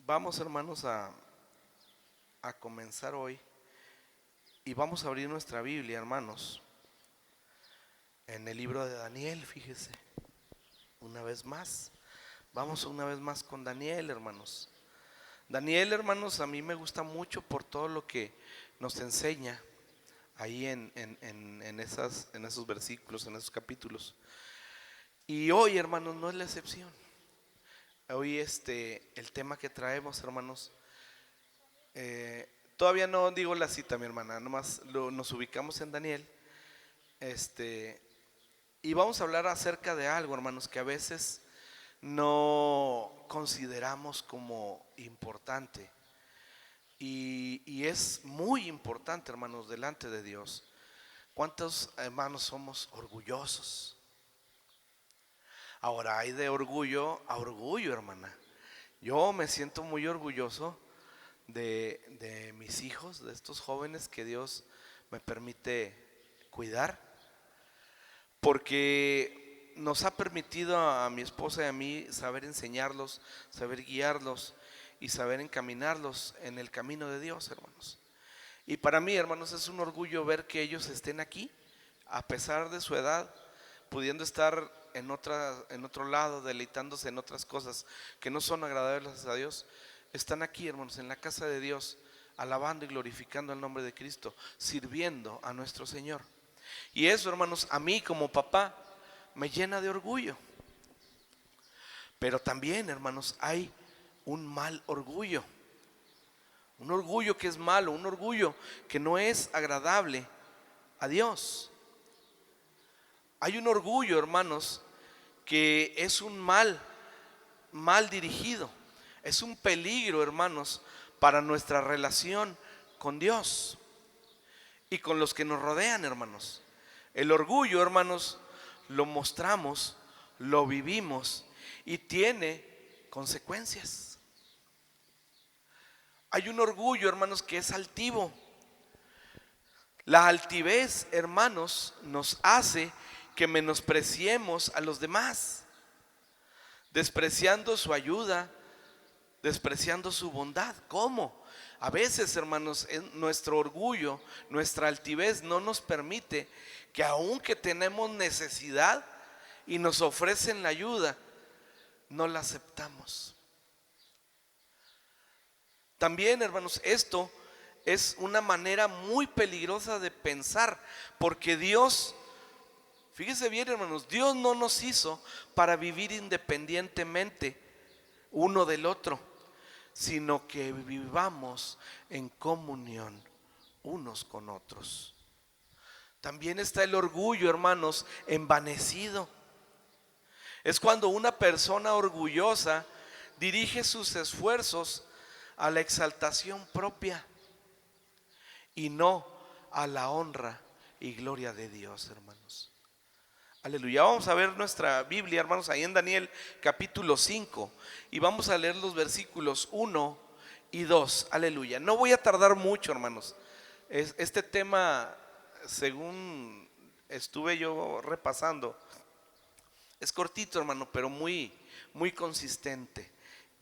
Vamos, hermanos, a comenzar hoy y vamos a abrir nuestra Biblia, hermanos, en el libro de Daniel. Fíjese, una vez más, vamos una vez más con Daniel, hermanos. Daniel, hermanos, a mí me gusta mucho por todo lo que nos enseña ahí en esos versículos, en esos capítulos. Y hoy, hermanos, no es la excepción. Hoy el tema que traemos, hermanos, todavía no digo la cita, mi hermana, nomás nos ubicamos en Daniel, y vamos a hablar acerca de algo, hermanos, que a veces no consideramos como importante, y es muy importante, hermanos, delante de Dios. ¿Cuántos hermanos somos orgullosos? Ahora hay de orgullo a orgullo, hermana. Yo me siento muy orgulloso de mis hijos, de estos jóvenes que Dios me permite cuidar, porque nos ha permitido a mi esposa y a mí saber enseñarlos, saber guiarlos y saber encaminarlos en el camino de Dios, hermanos. Y para mí, hermanos, es un orgullo ver que ellos estén aquí, a pesar de su edad, pudiendo estar en otro lado, deleitándose en otras cosas que no son agradables a Dios. Están aquí, hermanos, en la casa de Dios, alabando y glorificando el nombre de Cristo, sirviendo a nuestro Señor. Y eso, hermanos, a mí como papá me llena de orgullo. Pero también, hermanos, hay un mal orgullo. Un orgullo que es malo, un orgullo que no es agradable a Dios. Hay un orgullo, hermanos, que es un mal dirigido. Es un peligro, hermanos, para nuestra relación con Dios y con los que nos rodean, hermanos. El orgullo, hermanos, lo mostramos, lo vivimos y tiene consecuencias. Hay un orgullo, hermanos, que es altivo. La altivez, hermanos, nos hace que menospreciemos a los demás, despreciando su ayuda, despreciando su bondad. ¿Cómo? A veces, hermanos, nuestro orgullo, nuestra altivez no nos permite que, aunque tenemos necesidad y nos ofrecen la ayuda, no la aceptamos. También, hermanos, esto es una manera muy peligrosa de pensar, porque Dios, fíjese bien, hermanos, Dios no nos hizo para vivir independientemente uno del otro, sino que vivamos en comunión unos con otros. También está el orgullo, hermanos, envanecido. Es cuando una persona orgullosa dirige sus esfuerzos a la exaltación propia y no a la honra y gloria de Dios, hermanos. Aleluya. Vamos a ver nuestra Biblia, hermanos, ahí en Daniel capítulo 5, y vamos a leer los versículos 1 y 2. Aleluya. No voy a tardar mucho, hermanos. Este tema, según estuve yo repasando, es cortito, hermano, pero muy, muy consistente.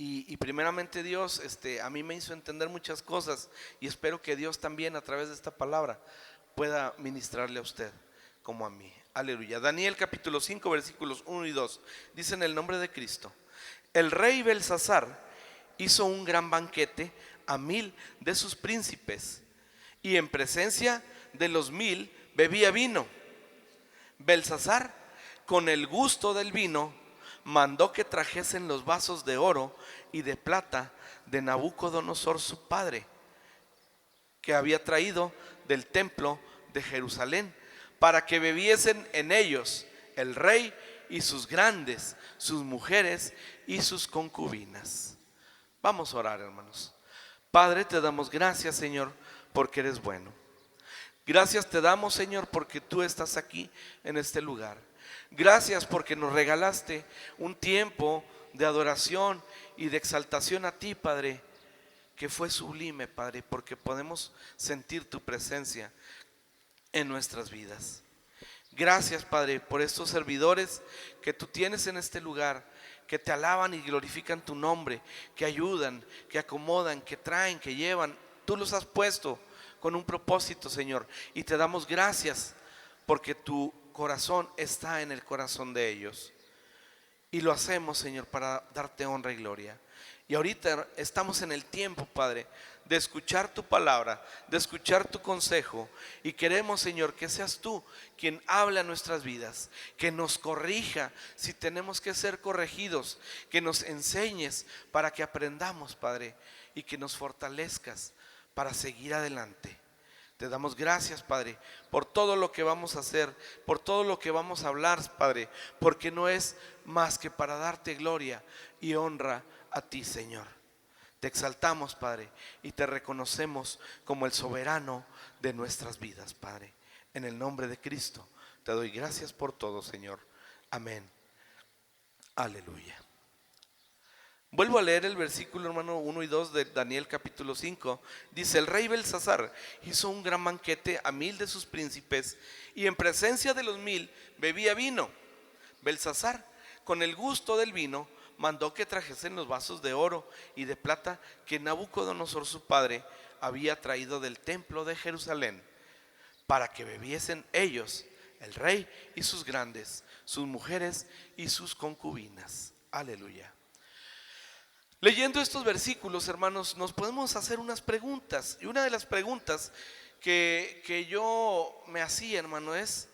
Y primeramente Dios a mí me hizo entender muchas cosas, y espero que Dios también a través de esta palabra pueda ministrarle a usted como a mí. Aleluya. Daniel capítulo 5 versículos 1 y 2 dice: en el nombre de Cristo. El rey Belsasar hizo un gran banquete a 1000 de sus príncipes, y en presencia de los 1000 bebía vino. Belsasar, con el gusto del vino, mandó que trajesen los vasos de oro y de plata de Nabucodonosor su padre, que había traído del templo de Jerusalén, para que bebiesen en ellos el rey y sus grandes, sus mujeres y sus concubinas. Vamos a orar, hermanos. Padre, te damos gracias, Señor, porque eres bueno. Gracias te damos, Señor, porque tú estás aquí en este lugar. Gracias porque nos regalaste un tiempo de adoración y de exaltación a ti, Padre, que fue sublime, Padre, porque podemos sentir tu presencia en nuestras vidas. Gracias, Padre, por estos servidores que tú tienes en este lugar, que te alaban y glorifican tu nombre, que ayudan, que acomodan, que traen, que llevan. Tú los has puesto con un propósito, Señor, y te damos gracias porque tu corazón está en el corazón de ellos. Y lo hacemos, Señor, para darte honra y gloria. Y ahorita estamos en el tiempo, Padre, de escuchar tu palabra, de escuchar tu consejo. Y queremos, Señor, que seas tú quien habla en nuestras vidas, que nos corrija si tenemos que ser corregidos, que nos enseñes para que aprendamos, Padre, y que nos fortalezcas para seguir adelante. Te damos gracias, Padre, por todo lo que vamos a hacer, por todo lo que vamos a hablar, Padre, porque no es más que para darte gloria y honra a ti, Señor. Te exaltamos, Padre, y te reconocemos como el soberano de nuestras vidas, Padre. En el nombre de Cristo, te doy gracias por todo, Señor. Amén. Aleluya. Vuelvo a leer el versículo, hermano, 1 y 2 de Daniel capítulo 5. Dice: el rey Belsasar hizo un gran banquete a 1000 de sus príncipes, y en presencia de los 1000 bebía vino. Belsasar, con el gusto del vino, mandó que trajesen los vasos de oro y de plata que Nabucodonosor su padre había traído del templo de Jerusalén, para que bebiesen ellos, el rey y sus grandes, sus mujeres y sus concubinas. Aleluya. Leyendo estos versículos, hermanos, nos podemos hacer unas preguntas. Y una de las preguntas que yo me hacía, hermano, es: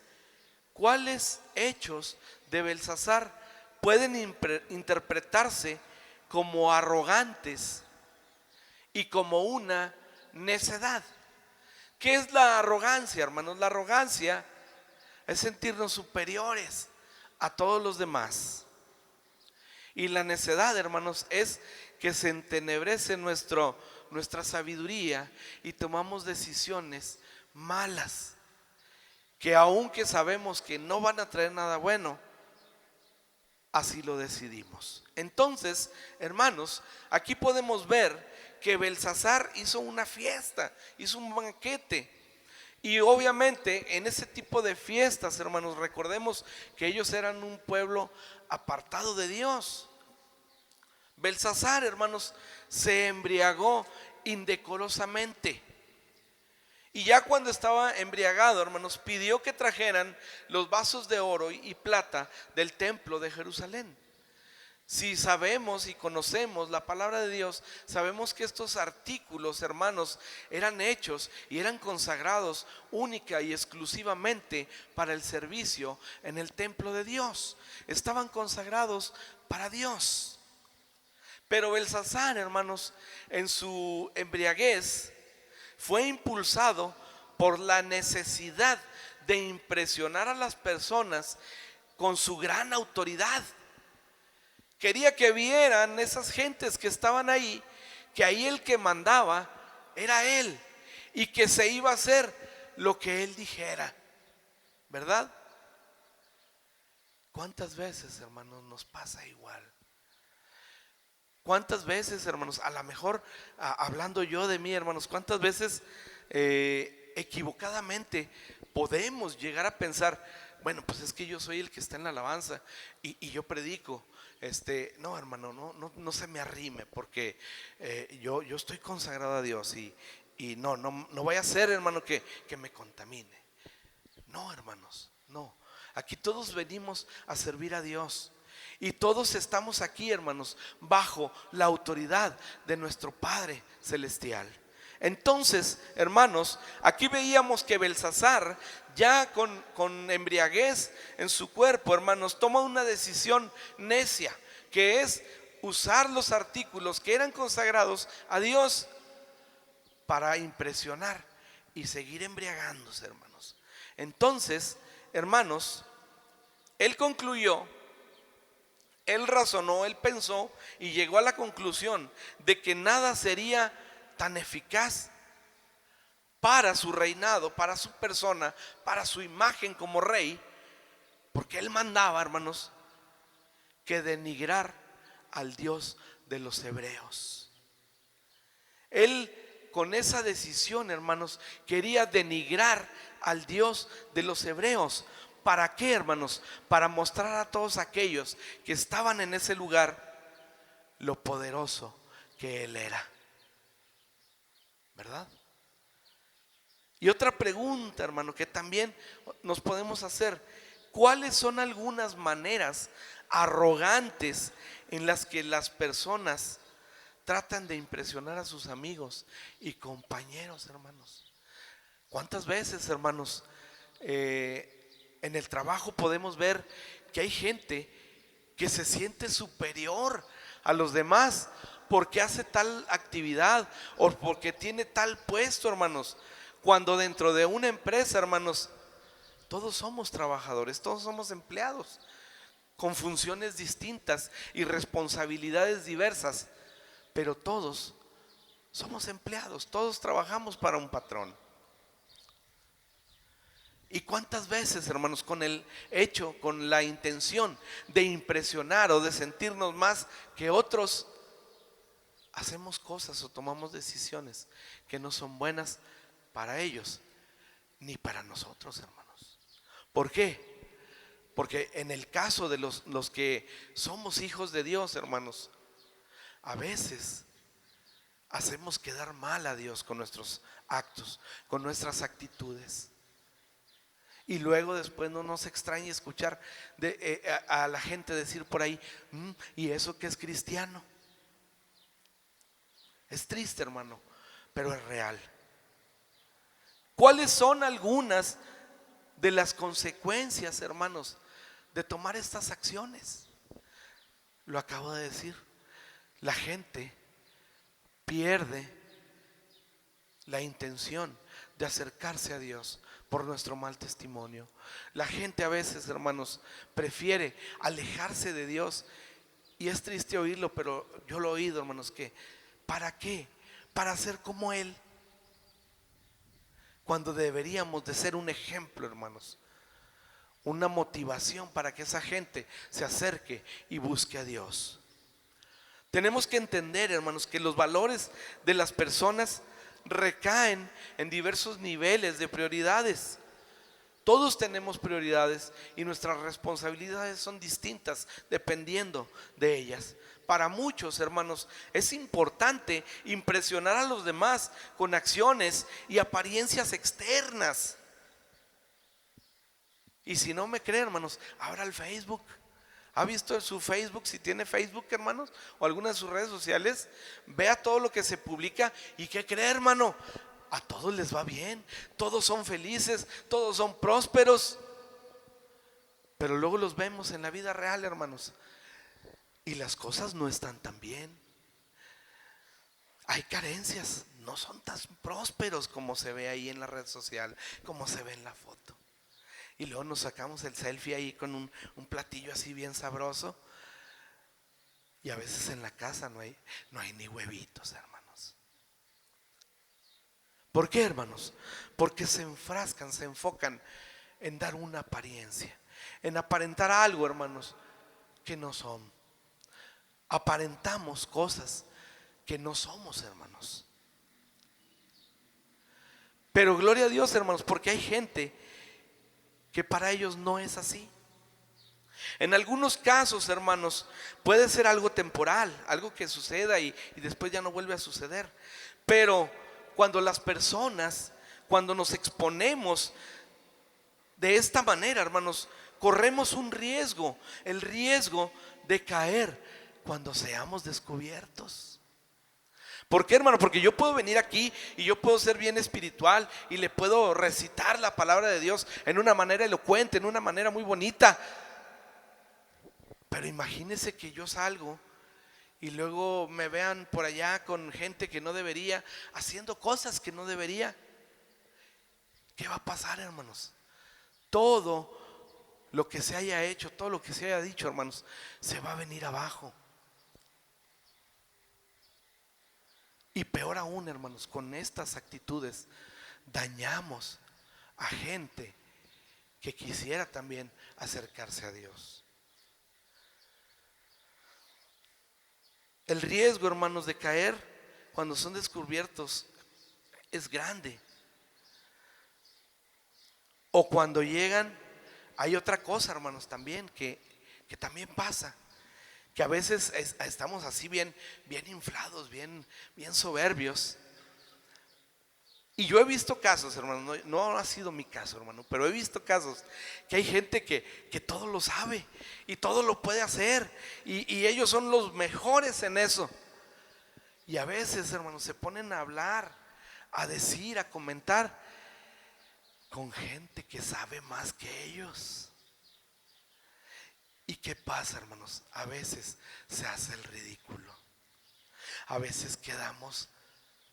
¿cuáles hechos de Belsasar pueden interpretarse como arrogantes y como una necedad? ¿Qué es la arrogancia, hermanos? La arrogancia es sentirnos superiores a todos los demás. Y la necedad, hermanos, es que se entenebrece nuestra sabiduría y tomamos decisiones malas, que aunque sabemos que no van a traer nada bueno, así lo decidimos. Entonces, hermanos, aquí podemos ver que Belsasar hizo una fiesta, hizo un banquete. Y obviamente en ese tipo de fiestas, hermanos, recordemos que ellos eran un pueblo apartado de Dios. Belsasar, hermanos, se embriagó indecorosamente. Y ya cuando estaba embriagado, hermanos, pidió que trajeran los vasos de oro y plata del templo de Jerusalén. Si sabemos y conocemos la palabra de Dios, sabemos que estos artículos, hermanos, eran hechos y eran consagrados única y exclusivamente para el servicio en el templo de Dios. Estaban consagrados para Dios. Pero Belsasar, hermanos, en su embriaguez fue impulsado por la necesidad de impresionar a las personas con su gran autoridad. Quería que vieran esas gentes que estaban ahí, que ahí el que mandaba era él, y que se iba a hacer lo que él dijera, ¿verdad? ¿Cuántas veces, hermanos, nos pasa igual? ¿Cuántas veces, hermanos, a lo mejor hablando yo de mí, hermanos, cuántas veces equivocadamente podemos llegar a pensar: bueno, pues es que yo soy el que está en la alabanza y yo predico? No, hermano, no se me arrime, porque yo estoy consagrado a Dios y no vaya a ser, hermano, que me contamine. No, hermanos, no. Aquí todos venimos a servir a Dios. Y todos estamos aquí, hermanos, bajo la autoridad de nuestro Padre Celestial. Entonces, hermanos, aquí veíamos que Belsasar, ya con embriaguez en su cuerpo, hermanos, toma una decisión necia, que es usar los artículos que eran consagrados a Dios para impresionar y seguir embriagándose, hermanos. Entonces, hermanos, él concluyó, él razonó, él pensó y llegó a la conclusión de que nada sería tan eficaz para su reinado, para su persona, para su imagen como rey, porque él mandaba, hermanos, que denigrar al Dios de los hebreos. Él, con esa decisión, hermanos, quería denigrar al Dios de los hebreos, ¿Para qué, hermanos? Para mostrar a todos aquellos que estaban en ese lugar lo poderoso que Él era, ¿verdad? Y otra pregunta, hermano, que también nos podemos hacer: ¿cuáles son algunas maneras arrogantes en las que las personas tratan de impresionar a sus amigos y compañeros, hermanos? ¿Cuántas veces, hermanos, en el trabajo podemos ver que hay gente que se siente superior a los demás porque hace tal actividad o porque tiene tal puesto, hermanos? Cuando dentro de una empresa, hermanos, todos somos trabajadores, todos somos empleados con funciones distintas y responsabilidades diversas, pero todos somos empleados, todos trabajamos para un patrón. ¿Y cuántas veces, hermanos, con el hecho, con la intención de impresionar o de sentirnos más que otros, hacemos cosas o tomamos decisiones que no son buenas para ellos ni para nosotros, hermanos? ¿Por qué? Porque en el caso de los que somos hijos de Dios, hermanos, a veces hacemos quedar mal a Dios con nuestros actos, con nuestras actitudes. Y luego después no nos extraña escuchar a la gente decir por ahí: ¿y eso que es cristiano? Es triste, hermano, pero es real. ¿Cuáles son algunas de las consecuencias, hermanos, de tomar estas acciones? Lo acabo de decir: la gente pierde la intención de acercarse a Dios por nuestro mal testimonio. La gente a veces, hermanos, prefiere alejarse de Dios, y es triste oírlo, pero yo lo he oído, hermanos, que ¿para qué? Para ser como Él, cuando deberíamos de ser un ejemplo, hermanos, una motivación para que esa gente se acerque y busque a Dios. Tenemos que entender, hermanos, que los valores de las personas recaen en diversos niveles de prioridades. Todos tenemos prioridades y nuestras responsabilidades son distintas dependiendo de ellas. Para muchos, hermanos, es importante impresionar a los demás con acciones y apariencias externas. Y si no me cree, hermanos, abra el Facebook. ¿Ha visto su Facebook? Si tiene Facebook, hermanos, o alguna de sus redes sociales, vea todo lo que se publica. ¿Y qué cree, hermano? A todos les va bien, todos son felices, todos son prósperos. Pero luego los vemos en la vida real, hermanos, y las cosas no están tan bien. Hay carencias, no son tan prósperos como se ve ahí en la red social, como se ve en la foto. Y luego nos sacamos el selfie ahí con un platillo así bien sabroso. Y a veces en la casa no hay ni huevitos, hermanos. ¿Por qué, hermanos? Porque se enfrascan, se enfocan en dar una apariencia, en aparentar algo, hermanos, que no son. Aparentamos cosas que no somos, hermanos. Pero gloria a Dios, hermanos, porque hay gente que para ellos no es así. En algunos casos, hermanos, puede ser algo temporal, algo que suceda y después ya no vuelve a suceder. Pero cuando las personas, cuando nos exponemos de esta manera, hermanos, corremos un riesgo, el riesgo de caer cuando seamos descubiertos. ¿Por qué, hermano? Porque yo puedo venir aquí y yo puedo ser bien espiritual y le puedo recitar la palabra de Dios en una manera elocuente, en una manera muy bonita. Pero imagínese que yo salgo y luego me vean por allá con gente que no debería, haciendo cosas que no debería. ¿Qué va a pasar, hermanos? Todo lo que se haya hecho, todo lo que se haya dicho, hermanos, se va a venir abajo. Y peor aún, hermanos, con estas actitudes dañamos a gente que quisiera también acercarse a Dios. El riesgo, hermanos, de caer cuando son descubiertos es grande. O cuando llegan hay otra cosa, hermanos, también que también pasa, que a veces estamos así bien inflados, bien soberbios. Y yo he visto casos, hermano, no ha sido mi caso, hermano, pero he visto casos que hay gente que todo lo sabe y todo lo puede hacer, y ellos son los mejores en eso. Y a veces, hermanos, se ponen a hablar, a decir, a comentar con gente que sabe más que ellos. ¿Y qué pasa, hermanos? A veces se hace el ridículo. A veces quedamos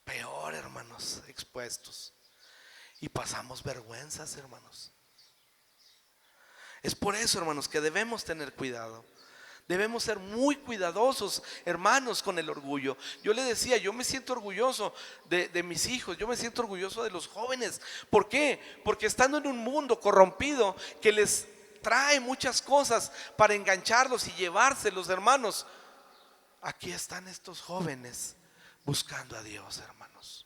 peor, hermanos, expuestos. Y pasamos vergüenzas, hermanos. Es por eso, hermanos, que debemos tener cuidado. Debemos ser muy cuidadosos, hermanos, con el orgullo. Yo le decía, yo me siento orgulloso de mis hijos, yo me siento orgulloso de los jóvenes. ¿Por qué? Porque estando en un mundo corrompido que les trae muchas cosas para engancharlos y llevárselos, hermanos, aquí están estos jóvenes buscando a Dios, hermanos.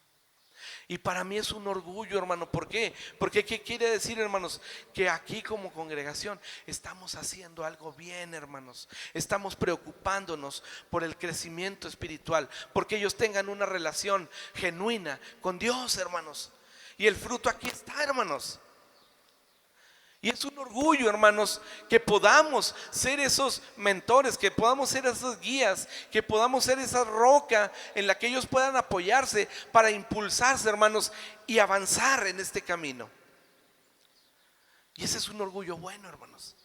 Y para mí es un orgullo, hermano. ¿Por qué? Porque ¿qué quiere decir, hermanos? Que aquí como congregación estamos haciendo algo bien, hermanos. Estamos preocupándonos por el crecimiento espiritual, porque ellos tengan una relación genuina con Dios, hermanos. Y el fruto aquí está, hermanos. Y es un orgullo, hermanos, que podamos ser esos mentores, que podamos ser esos guías, que podamos ser esa roca en la que ellos puedan apoyarse para impulsarse, hermanos, y avanzar en este camino. Y ese es un orgullo bueno, hermanos.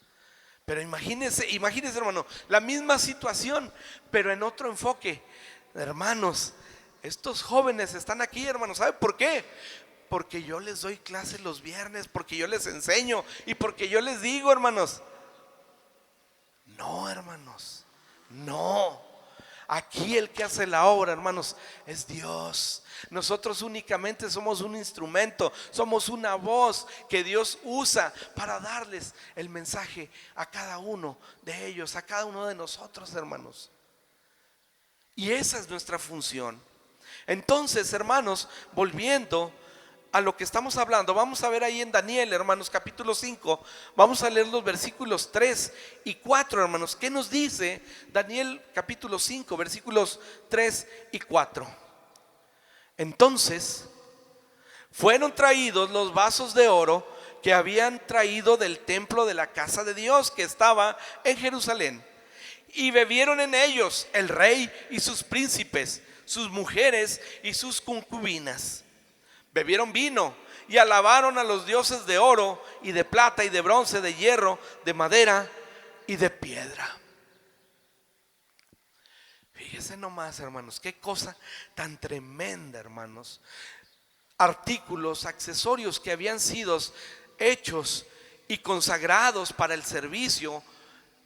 Pero imagínense, hermano, la misma situación, pero en otro enfoque. Hermanos, estos jóvenes están aquí, hermanos, ¿sabe por qué? Porque yo les doy clases los viernes, porque yo les enseño y porque yo les digo, hermanos. No, hermanos, no. Aquí el que hace la obra, hermanos, es Dios. Nosotros únicamente somos un instrumento, somos una voz que Dios usa para darles el mensaje a cada uno de ellos, a cada uno de nosotros, hermanos. Y esa es nuestra función. Entonces, hermanos, volviendo a lo que estamos hablando, vamos a ver ahí en Daniel, hermanos, capítulo 5. Vamos a leer los versículos 3 y 4, hermanos. ¿Qué nos dice Daniel capítulo 5, versículos 3 y 4? Entonces fueron traídos los vasos de oro que habían traído del templo de la casa de Dios que estaba en Jerusalén, y bebieron en ellos el rey y sus príncipes, sus mujeres y sus concubinas. Bebieron vino y alabaron a los dioses de oro y de plata y de bronce, de hierro, de madera y de piedra. Fíjese nomás, hermanos, qué cosa tan tremenda, hermanos. Artículos, accesorios que habían sido hechos y consagrados para el servicio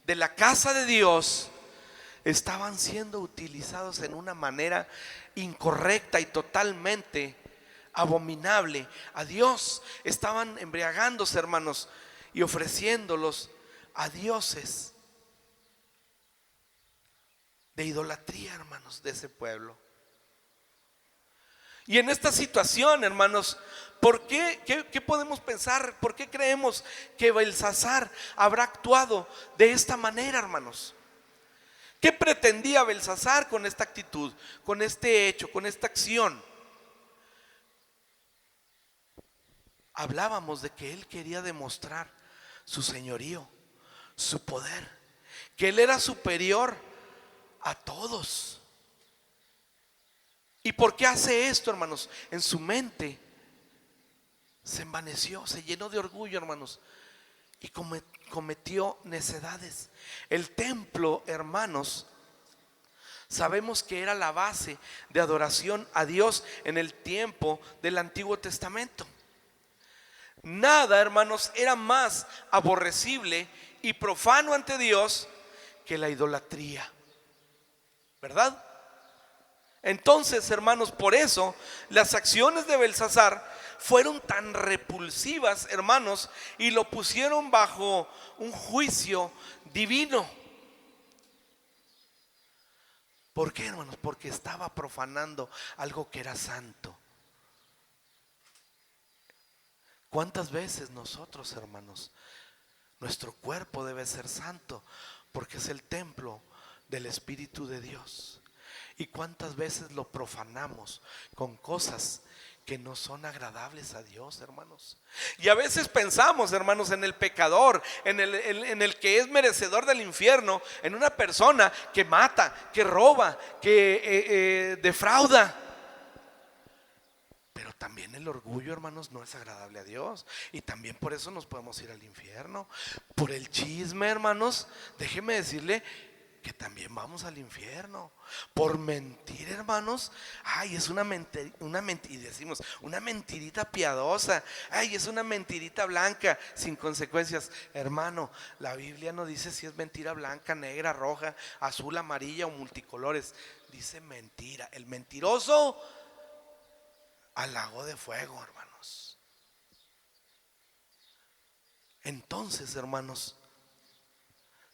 de la casa de Dios estaban siendo utilizados en una manera incorrecta y totalmente abominable a Dios. Estaban embriagándose, hermanos, y ofreciéndolos a dioses de idolatría, hermanos, de ese pueblo. Y en esta situación, hermanos, ¿por qué? ¿Qué podemos pensar? ¿Por qué creemos que Belsasar habrá actuado de esta manera, hermanos? ¿Qué pretendía Belsasar con esta actitud, con este hecho, con esta acción? Hablábamos de que él quería demostrar su señorío, su poder, que él era superior a todos. ¿Y por qué hace esto, hermanos? En su mente se envaneció, se llenó de orgullo, hermanos, y cometió necedades. El templo, hermanos, sabemos que era la base de adoración a Dios en el tiempo del Antiguo Testamento. Nada, hermanos, era más aborrecible y profano ante Dios que la idolatría, ¿verdad? Entonces, hermanos, por eso las acciones de Belsasar fueron tan repulsivas, hermanos, y lo pusieron bajo un juicio divino. ¿Por qué, hermanos? Porque estaba profanando algo que era santo. ¿Cuántas veces nosotros, hermanos, Nuestro cuerpo debe ser santo porque es el templo del Espíritu de Dios. ¿Y cuántas veces lo profanamos con cosas que no son agradables a Dios, hermanos? Y a veces pensamos, hermanos, en el pecador, en el que es merecedor del infierno, en una persona que mata, que roba, que defrauda. Pero también el orgullo, hermanos, no es agradable a Dios. Y también por eso nos podemos ir al infierno. Por el chisme, hermanos, déjeme decirle que también vamos al infierno. Por mentir, hermanos. Ay, es una mentira, y decimos, una mentirita piadosa. Ay, es una mentirita blanca, sin consecuencias. Hermano, la Biblia no dice si es mentira blanca, negra, roja, azul, amarilla o multicolores. Dice mentira. El mentiroso al lago de fuego, hermanos. Entonces, hermanos,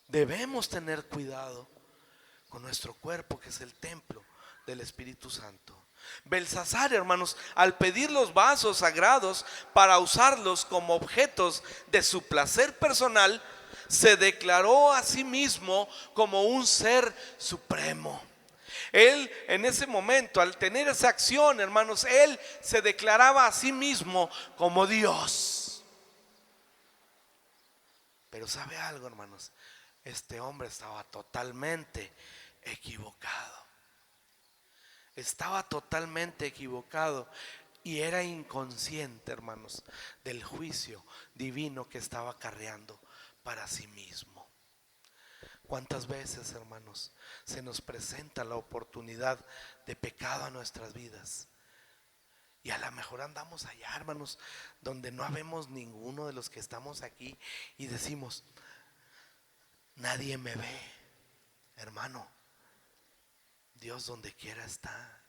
debemos tener cuidado con nuestro cuerpo, que es el templo del Espíritu Santo. Belsasar, hermanos, al pedir los vasos sagrados para usarlos como objetos de su placer personal, se declaró a sí mismo como un ser supremo. Él en ese momento, al tener esa acción, hermanos, él se declaraba a sí mismo como Dios. Pero ¿sabe algo, hermanos? Este hombre estaba totalmente equivocado. Estaba totalmente equivocado y era inconsciente, hermanos, del juicio divino que estaba acarreando para sí mismo. ¿Cuántas veces, hermanos, se nos presenta la oportunidad de pecado a nuestras vidas? Y a lo mejor andamos allá, hermanos, donde no habemos ninguno de los que estamos aquí y decimos, nadie me ve. Hermano, Dios donde quiera está.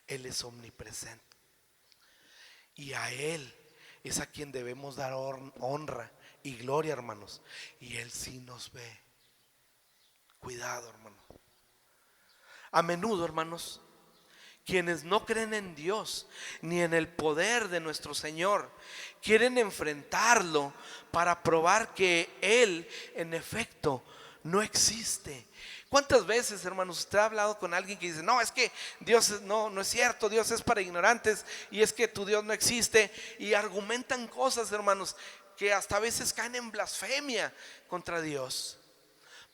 Él es omnipresente. Y a Él es a quien debemos dar honra y gloria, hermanos. Y Él sí nos ve. Cuidado, hermano. A menudo, hermanos, quienes no creen en Dios ni en el poder de nuestro Señor quieren enfrentarlo para probar que Él en efecto no existe. ¿Cuántas veces, hermanos, usted ha hablado con alguien que dice, no, es que Dios no es cierto, Dios es para ignorantes y es que tu Dios no existe? Y argumentan cosas, hermanos, que hasta a veces caen en blasfemia contra Dios.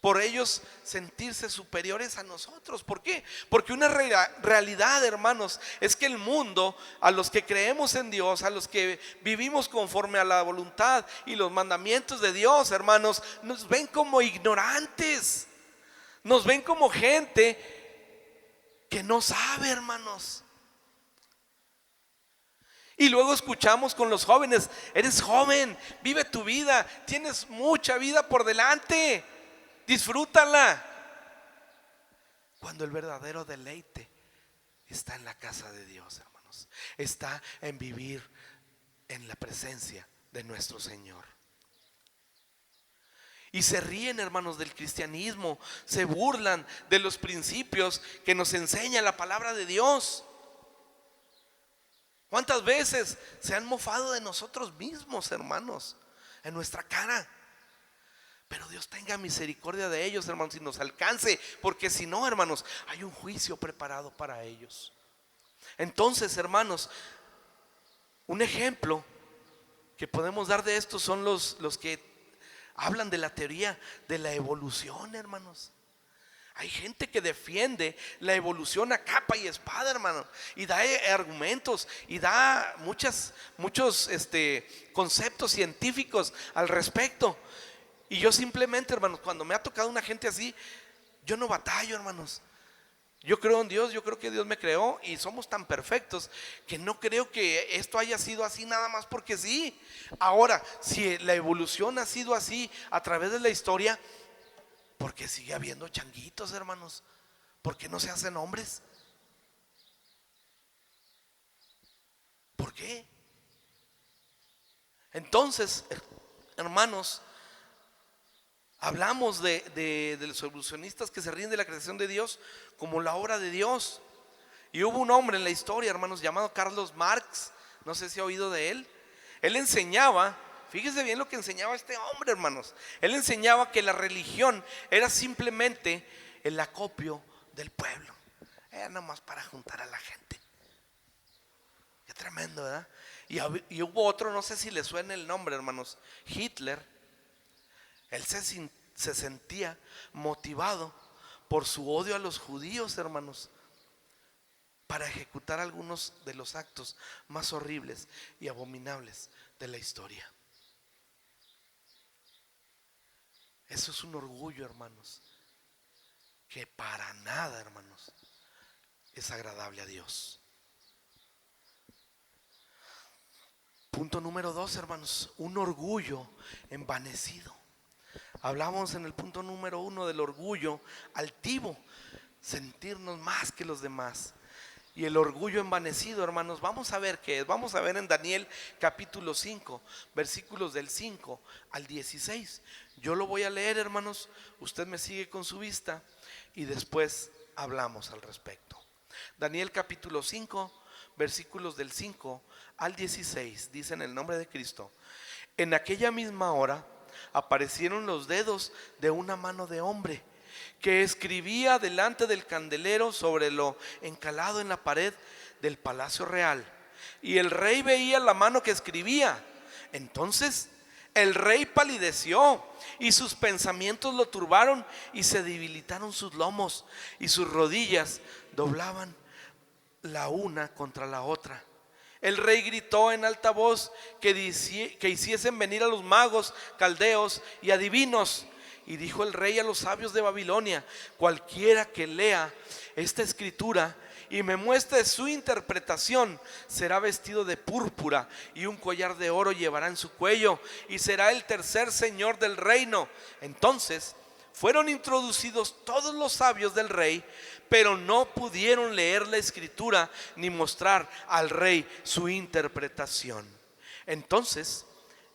Por ellos sentirse superiores a nosotros. ¿Por qué? Porque una realidad, hermanos, es que el mundo, a los que creemos en Dios, a los que vivimos conforme a la voluntad y los mandamientos de Dios, hermanos, nos ven como ignorantes. Nos ven como gente que no sabe, hermanos. Y luego escuchamos con los jóvenes, eres joven, vive tu vida, tienes mucha vida por delante. Disfrútala. Cuando el verdadero deleite está en la casa de Dios, hermanos. Está en vivir en la presencia de nuestro Señor. Y se ríen, hermanos, del cristianismo. Se burlan de los principios que nos enseña la palabra de Dios. ¿Cuántas veces se han mofado de nosotros mismos, hermanos? En nuestra cara. Pero Dios tenga misericordia de ellos, hermanos, y nos alcance, porque si no, hermanos, hay un juicio preparado para ellos. Entonces, hermanos, un ejemplo que podemos dar de esto son los que hablan de la teoría de la evolución, hermanos. Hay gente que defiende la evolución a capa y espada, hermano, y da argumentos y da muchos conceptos científicos al respecto. Y yo simplemente, hermanos, cuando me ha tocado una gente así, yo no batallo, hermanos. Yo creo en Dios, yo creo que Dios me creó y somos tan perfectos que no creo que esto haya sido así nada más porque sí. Ahora, si la evolución ha sido así a través de la historia, ¿por qué sigue habiendo changuitos, hermanos? ¿Por qué no se hacen hombres? ¿Por qué? Entonces, hermanos, hablamos de los evolucionistas que se ríen de la creación de Dios como la obra de Dios. Y hubo un hombre en la historia, hermanos, llamado Carlos Marx. No sé si ha oído de él. Él enseñaba Fíjese bien lo que enseñaba este hombre, hermanos. Él enseñaba que la religión era simplemente el acopio del pueblo. Era nomás para juntar a la gente. Qué tremendo, ¿verdad? Y hubo otro, no sé si le suena el nombre, hermanos, Hitler. Él se sentía motivado por su odio a los judíos, hermanos, para ejecutar algunos de los actos más horribles y abominables de la historia. Eso es un orgullo, hermanos, que para nada, hermanos, es agradable a Dios. Punto número 2, hermanos, un orgullo envanecido. Hablamos en el punto número 1 del orgullo altivo, sentirnos más que los demás. Y el orgullo envanecido, hermanos, vamos a ver qué es. Vamos a ver en Daniel capítulo 5, versículos del 5 al 16. Yo lo voy a leer, hermanos, usted me sigue con su vista y después hablamos al respecto. Daniel capítulo 5, versículos del 5 al 16, dice en el nombre de Cristo: en aquella misma hora aparecieron los dedos de una mano de hombre que escribía delante del candelero sobre lo encalado en la pared del palacio real. Y el rey veía la mano que escribía. Entonces el rey palideció y sus pensamientos lo turbaron y se debilitaron sus lomos y sus rodillas doblaban la una contra la otra. El rey gritó en alta voz que hiciesen venir a los magos, caldeos y adivinos. Y dijo el rey a los sabios de Babilonia: cualquiera que lea esta escritura y me muestre su interpretación será vestido de púrpura y un collar de oro llevará en su cuello y será el tercer señor del reino. Entonces fueron introducidos todos los sabios del rey, pero no pudieron leer la escritura ni mostrar al rey su interpretación. Entonces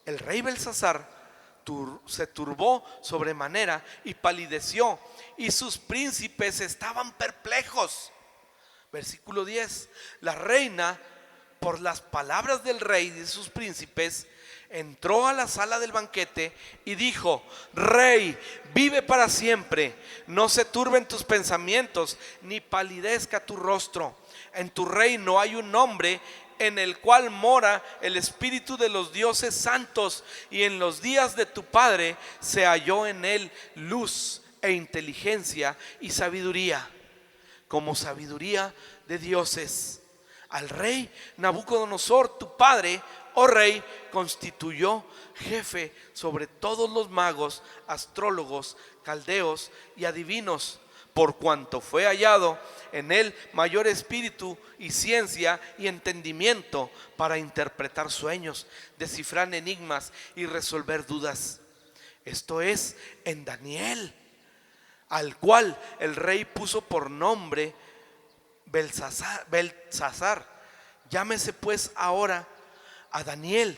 el rey Belsasar se turbó sobremanera y palideció, y sus príncipes estaban perplejos. Versículo 10: la reina, por las palabras del rey y de sus príncipes, entró a la sala del banquete y dijo: Rey, vive para siempre. No se turben tus pensamientos, ni palidezca tu rostro. En tu reino hay un hombre en el cual mora el espíritu de los dioses santos, y en los días de tu padre se halló en él luz e inteligencia y sabiduría, como sabiduría de dioses. Al rey Nabucodonosor, tu padre, oh rey, constituyó jefe sobre todos los magos, astrólogos, caldeos y adivinos, por cuanto fue hallado en él mayor espíritu y ciencia y entendimiento para interpretar sueños, descifrar enigmas y resolver dudas. Esto es en Daniel, al cual el rey puso por nombre Belsasar. Llámese pues ahora a Daniel,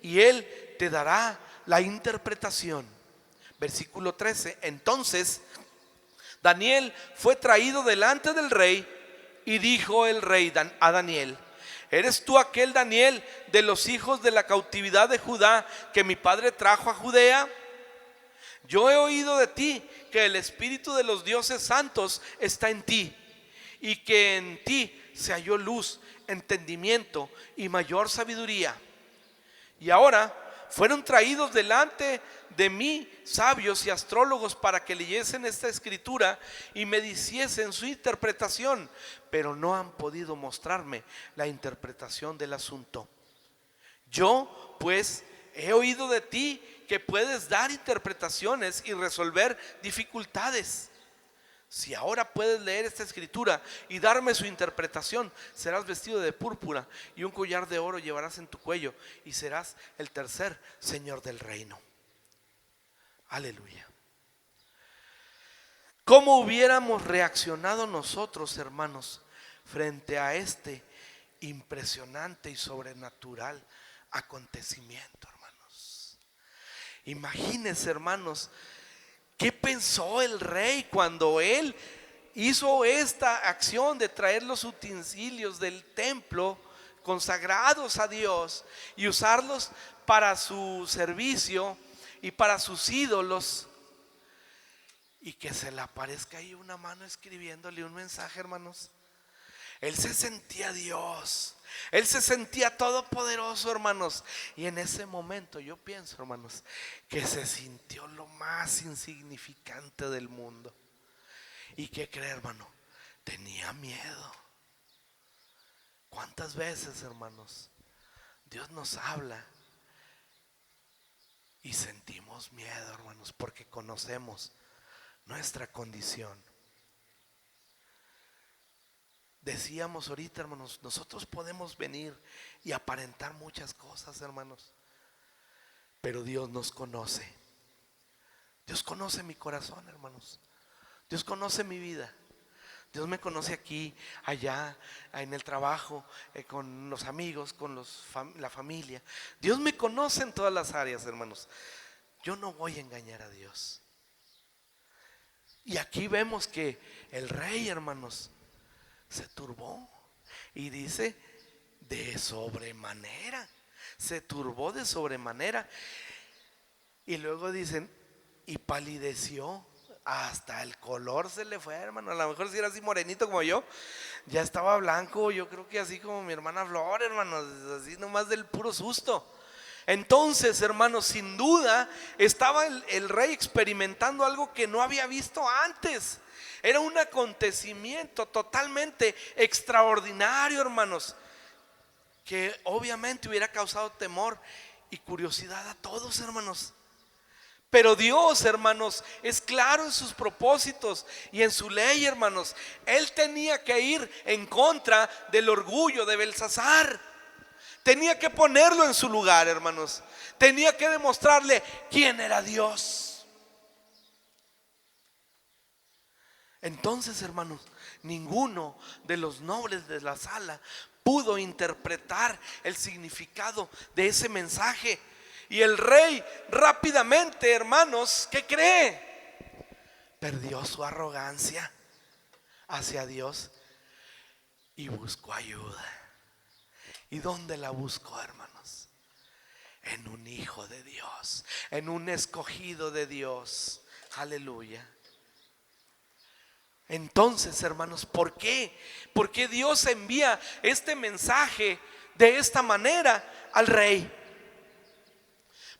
y él te dará la interpretación. Versículo 13: entonces Daniel fue traído delante del rey, y dijo el rey a Daniel: ¿eres tú aquel Daniel de los hijos de la cautividad de Judá que mi padre trajo a Judea? Yo he oído de ti que el espíritu de los dioses santos está en ti, y que en ti se halló luz, entendimiento y mayor sabiduría. Y ahora fueron traídos delante de mí sabios y astrólogos para que leyesen esta escritura y me diciesen su interpretación, pero no han podido mostrarme la interpretación del asunto. Yo pues he oído de ti que puedes dar interpretaciones y resolver dificultades. Si ahora puedes leer esta escritura y darme su interpretación, serás vestido de púrpura y un collar de oro llevarás en tu cuello y serás el tercer señor del reino. Aleluya. ¿Cómo hubiéramos reaccionado nosotros, hermanos, frente a este impresionante y sobrenatural acontecimiento, hermanos? Imagínense, hermanos, ¿qué pensó el rey cuando él hizo esta acción de traer los utensilios del templo consagrados a Dios y usarlos para su servicio y para sus ídolos, y que se le aparezca ahí una mano escribiéndole un mensaje, hermanos. Él se sentía Dios, él se sentía todopoderoso, hermanos. Y en ese momento yo pienso, hermanos, que se sintió lo más insignificante del mundo. ¿Y qué cree, hermano? Tenía miedo. ¿Cuántas veces, hermanos, Dios nos habla y sentimos miedo, hermanos, porque conocemos nuestra condición? Decíamos ahorita, hermanos, nosotros podemos venir y aparentar muchas cosas, hermanos, pero Dios nos conoce. Dios conoce mi corazón, hermanos. Dios conoce mi vida. Dios me conoce aquí, allá, en el trabajo, con los amigos, con la familia. Dios me conoce en todas las áreas, hermanos. Yo no voy a engañar a Dios. Y aquí vemos que el rey, hermanos, se turbó y dice de sobremanera, se turbó de sobremanera. Y luego dicen, y palideció, hasta el color se le fue, hermano. A lo mejor si era así morenito como yo, ya estaba blanco, yo creo que así como mi hermana Flor, hermanos, así nomás del puro susto. Entonces, hermanos, sin duda estaba el rey experimentando algo que no había visto antes. Era un acontecimiento totalmente extraordinario, hermanos, que obviamente hubiera causado temor y curiosidad a todos, hermanos. Pero Dios, hermanos, es claro en sus propósitos y en su ley, hermanos. Él tenía que ir en contra del orgullo de Belsasar. Tenía que ponerlo en su lugar, hermanos. Tenía que demostrarle quién era Dios. Entonces, hermanos, ninguno de los nobles de la sala pudo interpretar el significado de ese mensaje. Y el rey rápidamente, hermanos, ¿qué cree? Perdió su arrogancia hacia Dios y buscó ayuda. ¿Y dónde la buscó, hermanos? En un hijo de Dios, en un escogido de Dios. Aleluya. Entonces, hermanos, ¿por qué? ¿Por qué Dios envía este mensaje de esta manera al rey?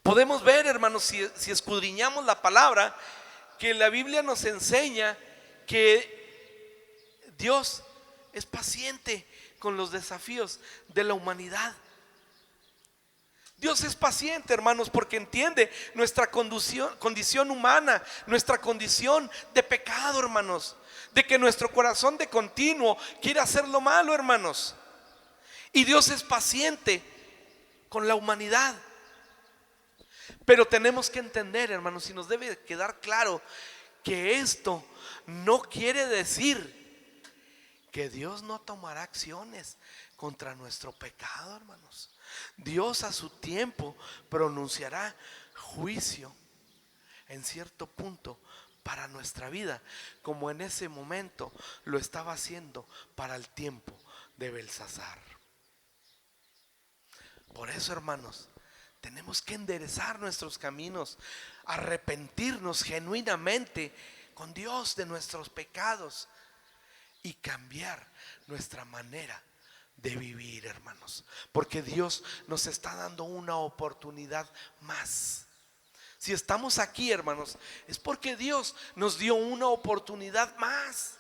Podemos ver, hermanos, si escudriñamos la palabra, que la Biblia nos enseña que Dios es paciente con los desafíos de la humanidad. Dios es paciente, hermanos, porque entiende nuestra condición humana, nuestra condición de pecado, hermanos, de que nuestro corazón de continuo quiere hacer lo malo, hermanos. Y Dios es paciente con la humanidad. Pero tenemos que entender, hermanos, y nos debe quedar claro que esto no quiere decir que Dios no tomará acciones contra nuestro pecado, hermanos. Dios a su tiempo pronunciará juicio en cierto punto para nuestra vida, como en ese momento lo estaba haciendo para el tiempo de Belsasar. Por eso, hermanos, tenemos que enderezar nuestros caminos, arrepentirnos genuinamente con Dios de nuestros pecados y cambiar nuestra manera de vivir, hermanos, porque Dios nos está dando una oportunidad más. Si estamos aquí, hermanos, es porque Dios nos dio una oportunidad más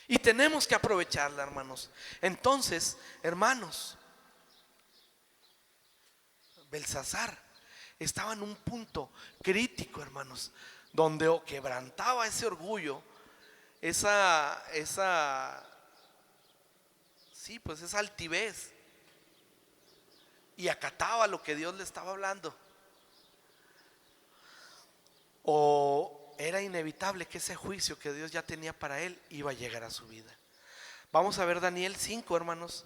y tenemos que aprovecharla, hermanos. Entonces, hermanos, Belsasar estaba en un punto crítico, hermanos, donde o quebrantaba ese orgullo, esa altivez, y acataba lo que Dios le estaba hablando, o era inevitable que ese juicio que Dios ya tenía para él iba a llegar a su vida. Vamos a ver Daniel 5, hermanos,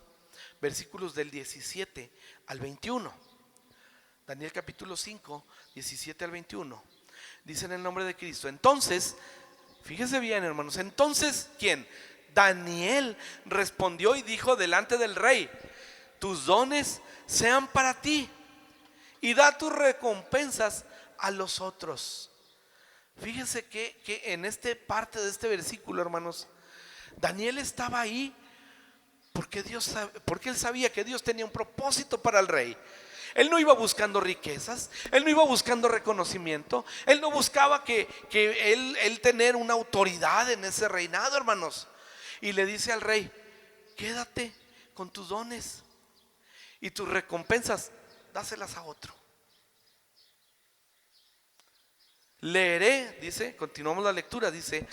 versículos del 17 al 21. Daniel capítulo 5, 17 al 21. Dice en el nombre de Cristo. Entonces, fíjese bien, hermanos. Entonces, ¿quién? Daniel respondió y dijo delante del rey: tus dones sean para ti y da tus recompensas a los otros. Fíjense que en esta parte de este versículo, hermanos, Daniel estaba ahí porque él sabía que Dios tenía un propósito para el rey. Él no iba buscando riquezas, él no iba buscando reconocimiento, él no buscaba que él tener una autoridad en ese reinado, hermanos. Y le dice al rey: quédate con tus dones y tus recompensas, dáselas a otro. Leeré, dice, continuamos la lectura, dice: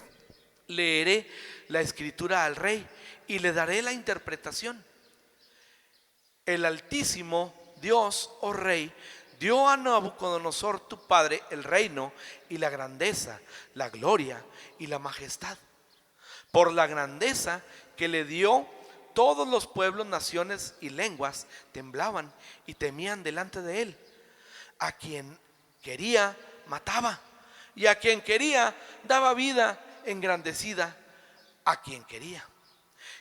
leeré la escritura al rey y le daré la interpretación. El Altísimo Dios, oh rey, dio a Nabucodonosor tu padre el reino y la grandeza, la gloria y la majestad. Por la grandeza que le dio, todos los pueblos, naciones y lenguas temblaban y temían delante de él. A quien quería mataba, y a quien quería daba vida engrandecida a quien quería,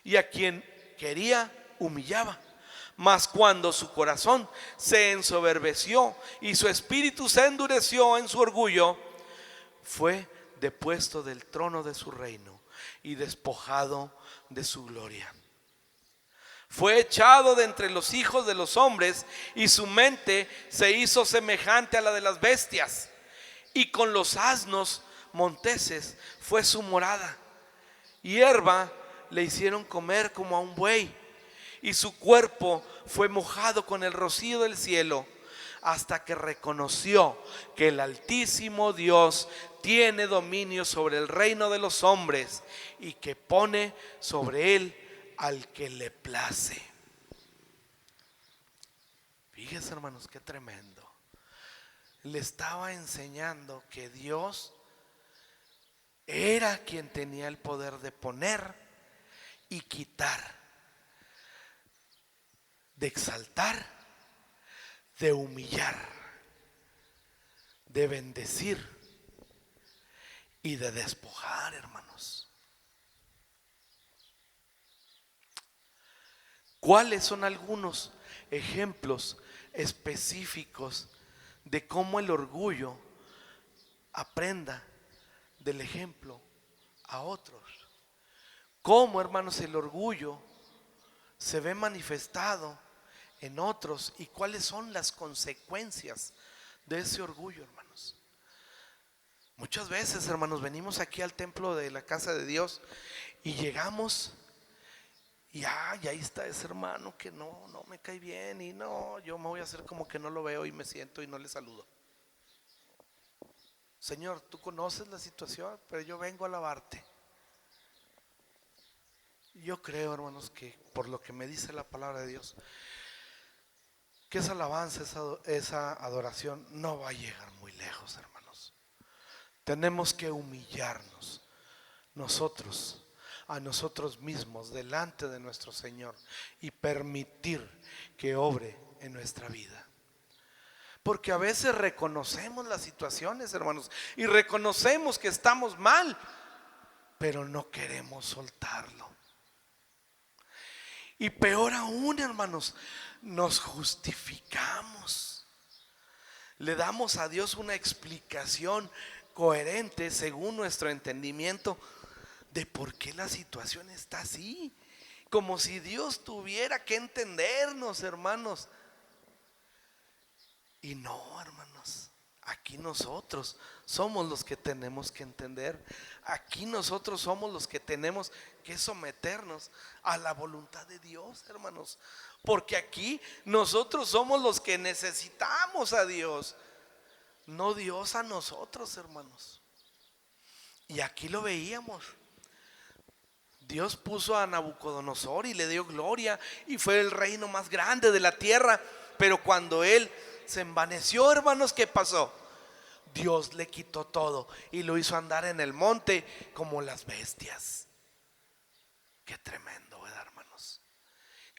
y a quien quería humillaba. Mas cuando su corazón se ensoberbeció y su espíritu se endureció en su orgullo, fue depuesto del trono de su reino y despojado de su gloria. Fue echado de entre los hijos de los hombres, y su mente se hizo semejante a la de las bestias, y con los asnos monteses fue su morada. Hierba le hicieron comer como a un buey, y su cuerpo fue mojado con el rocío del cielo, hasta que reconoció que el Altísimo Dios tiene dominio sobre el reino de los hombres, y que pone sobre él al que le place. Fíjense, hermanos, qué tremendo. Le estaba enseñando que Dios era quien tenía el poder de poner y quitar, de exaltar, de humillar, de bendecir y de despojar, hermanos. ¿Cuáles son algunos ejemplos específicos de cómo el orgullo aprenda del ejemplo a otros? ¿Cómo, hermanos, el orgullo se ve manifestado en otros, y cuáles son las consecuencias de ese orgullo, hermanos? Muchas veces, hermanos, venimos aquí al templo de la casa de Dios y llegamos y ahí está ese hermano que no me cae bien, y yo me voy a hacer como que no lo veo y me siento y no le saludo. Señor, tú conoces la situación, pero yo vengo a alabarte. Yo creo, hermanos, que por lo que me dice la palabra de Dios, que esa alabanza, esa adoración no va a llegar muy lejos, hermanos. Tenemos que humillarnos nosotros a nosotros mismos delante de nuestro Señor y permitir que obre en nuestra vida. Porque a veces reconocemos las situaciones, hermanos, y reconocemos que estamos mal, pero no queremos soltarlo. Y peor aún, hermanos, nos justificamos. Le damos a Dios una explicación coherente según nuestro entendimiento de por qué la situación está así. Como si Dios tuviera que entendernos, hermanos. Y no, hermanos, aquí nosotros somos los que tenemos que entender. Aquí nosotros somos los que tenemos que someternos a la voluntad de Dios, hermanos. Porque aquí nosotros somos los que necesitamos a Dios, no Dios a nosotros, hermanos. Y aquí lo veíamos. Dios puso a Nabucodonosor y le dio gloria, y fue el reino más grande de la tierra. Pero cuando él se envaneció, hermanos, ¿qué pasó? Dios le quitó todo y lo hizo andar en el monte como las bestias. Qué tremendo, ¿verdad, hermanos?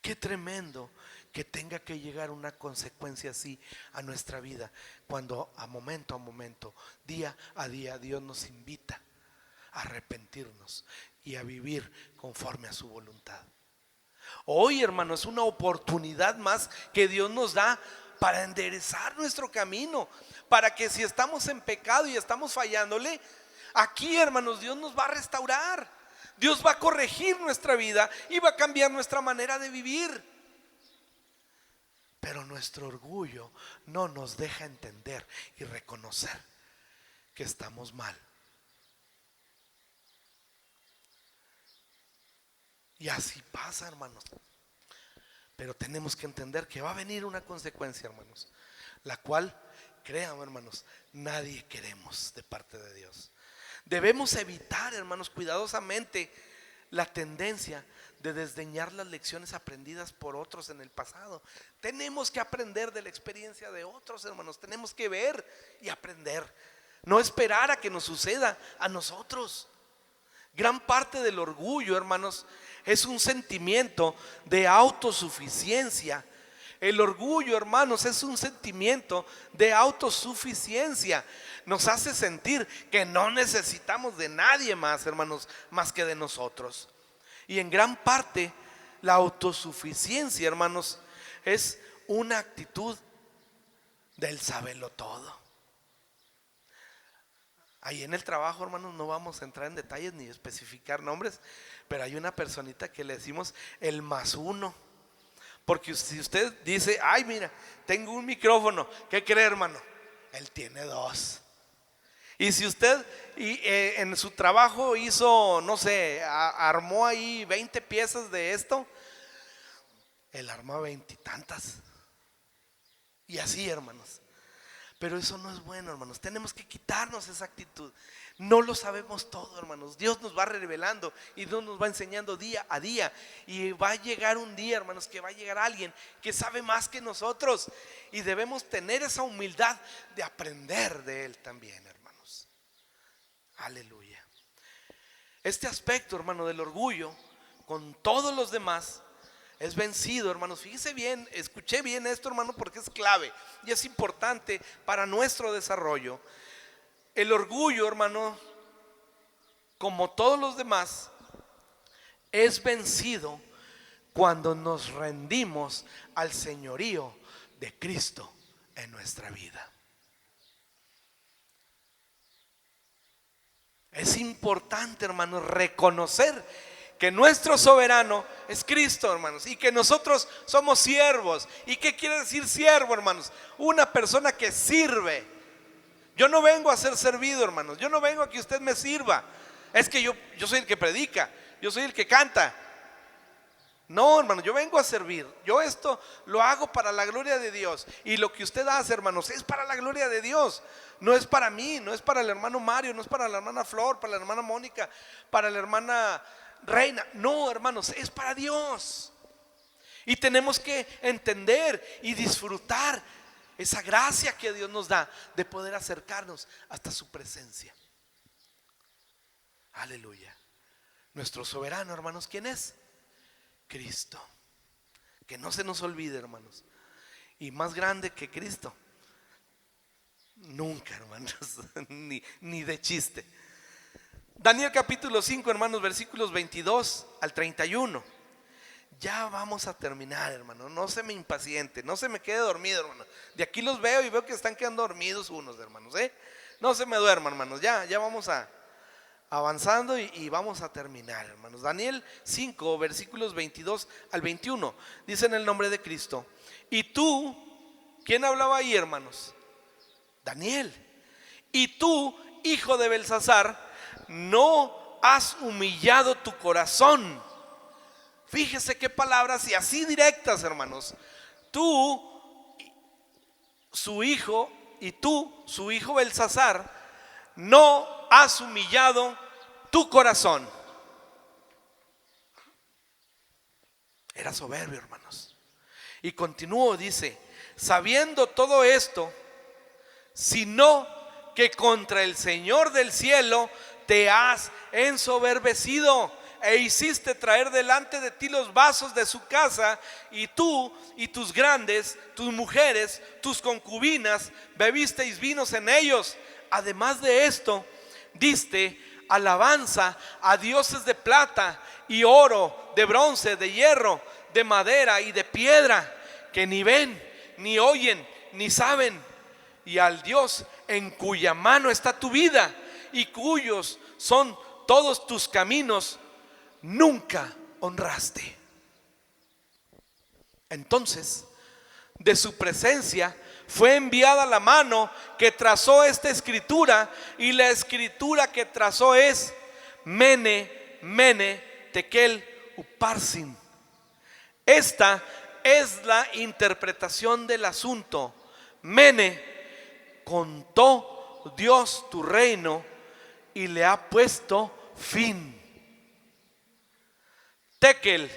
Qué tremendo que tenga que llegar una consecuencia así a nuestra vida, cuando a momento, día a día, Dios nos invita a arrepentirnos y a vivir conforme a su voluntad. Hoy, hermanos, es una oportunidad más que Dios nos da para enderezar nuestro camino, para que si estamos en pecado y estamos fallándole, aquí, hermanos, Dios nos va a restaurar. Dios va a corregir nuestra vida y va a cambiar nuestra manera de vivir. Pero nuestro orgullo no nos deja entender y reconocer que estamos mal. Y así pasa, hermanos. Pero tenemos que entender que va a venir una consecuencia, hermanos, la cual, créanme, hermanos, nadie queremos de parte de Dios. Debemos evitar, hermanos, cuidadosamente la tendencia de desdeñar las lecciones aprendidas por otros en el pasado. Tenemos que aprender de la experiencia de otros, hermanos. Tenemos que ver y aprender, no esperar a que nos suceda a nosotros. Gran parte del orgullo, hermanos, es un sentimiento de autosuficiencia. El orgullo, hermanos, es un sentimiento de autosuficiencia. Nos hace sentir que no necesitamos de nadie más, hermanos, más que de nosotros. Y en gran parte la autosuficiencia, hermanos, es una actitud del saberlo todo. Ahí en el trabajo, hermanos, no vamos a entrar en detalles ni especificar nombres, pero hay una personita que le decimos el +1. Porque si usted dice, ay, mira, tengo un micrófono, ¿qué cree, hermano? Él tiene 2. Y si usted en su trabajo hizo, no sé, armó ahí 20 piezas de esto, él arma 20 y tantas. Y así, hermanos. Pero eso no es bueno, hermanos. Tenemos que quitarnos esa actitud. No lo sabemos todo, hermanos. Dios nos va revelando y Dios nos va enseñando día a día. Y va a llegar un día, hermanos, que va a llegar alguien que sabe más que nosotros. Y debemos tener esa humildad de aprender de Él también, hermanos. Aleluya. Este aspecto, hermano, del orgullo, con todos los demás, es vencido, hermanos. Fíjese bien, escuché bien esto, hermano, porque es clave y es importante para nuestro desarrollo. El orgullo, hermano, como todos los demás, es vencido cuando nos rendimos al señorío de Cristo en nuestra vida. Es importante, hermanos, reconocer que nuestro soberano es Cristo, hermanos, y que nosotros somos siervos. ¿Y qué quiere decir siervo, hermanos? Una persona que sirve. Yo no vengo a ser servido, hermanos. Yo no vengo a que usted me sirva. Es que yo soy el que predica, yo soy el que canta. No, hermano, yo vengo a servir. Yo esto lo hago para la gloria de Dios. Y lo que usted hace, hermanos, es para la gloria de Dios. No es para mí, no es para el hermano Mario, no es para la hermana Flor, para la hermana Mónica, para la hermana Reina. No, hermanos, es para Dios. Y tenemos que entender y disfrutar esa gracia que Dios nos da de poder acercarnos hasta su presencia. Aleluya. Nuestro soberano, hermanos, ¿quién es? Cristo. Que no se nos olvide, hermanos. Y más grande que Cristo, nunca, hermanos, ni de chiste. Daniel capítulo 5, hermanos, versículos 22 al 31. Ya vamos a terminar, hermano. No se me impaciente, no se me quede dormido, hermano. De aquí los veo y veo que están quedando dormidos unos, hermanos, No se me duerman, hermanos. Ya vamos avanzando y vamos a terminar, hermanos. Daniel 5, versículos 22 al 21. Dice en el nombre de Cristo. Y tú, ¿quién hablaba ahí, hermanos? Daniel. Y tú, hijo de Belsasar, no has humillado tu corazón. Fíjese qué palabras y así directas, hermanos. Tú, su hijo, y tú, su hijo Belsasar, no has humillado tu corazón. Era soberbio, hermanos. Y continuó, dice, sabiendo todo esto, sino que contra el Señor del cielo te has ensoberbecido e hiciste traer delante de ti los vasos de su casa, y tú y tus grandes, tus mujeres, tus concubinas, bebisteis vinos en ellos. Además de esto, diste alabanza a dioses de plata y oro, de bronce, de hierro, de madera y de piedra, que ni ven, ni oyen, ni saben, y al Dios en cuya mano está tu vida y cuyos son todos tus caminos, nunca honraste. Entonces, de su presencia fue enviada la mano que trazó esta escritura, y la escritura que trazó es Mene, Mene, Tekel, Uparsin. Esta es la interpretación del asunto. Mene, contó Dios tu reino y le ha puesto fin. Tekel,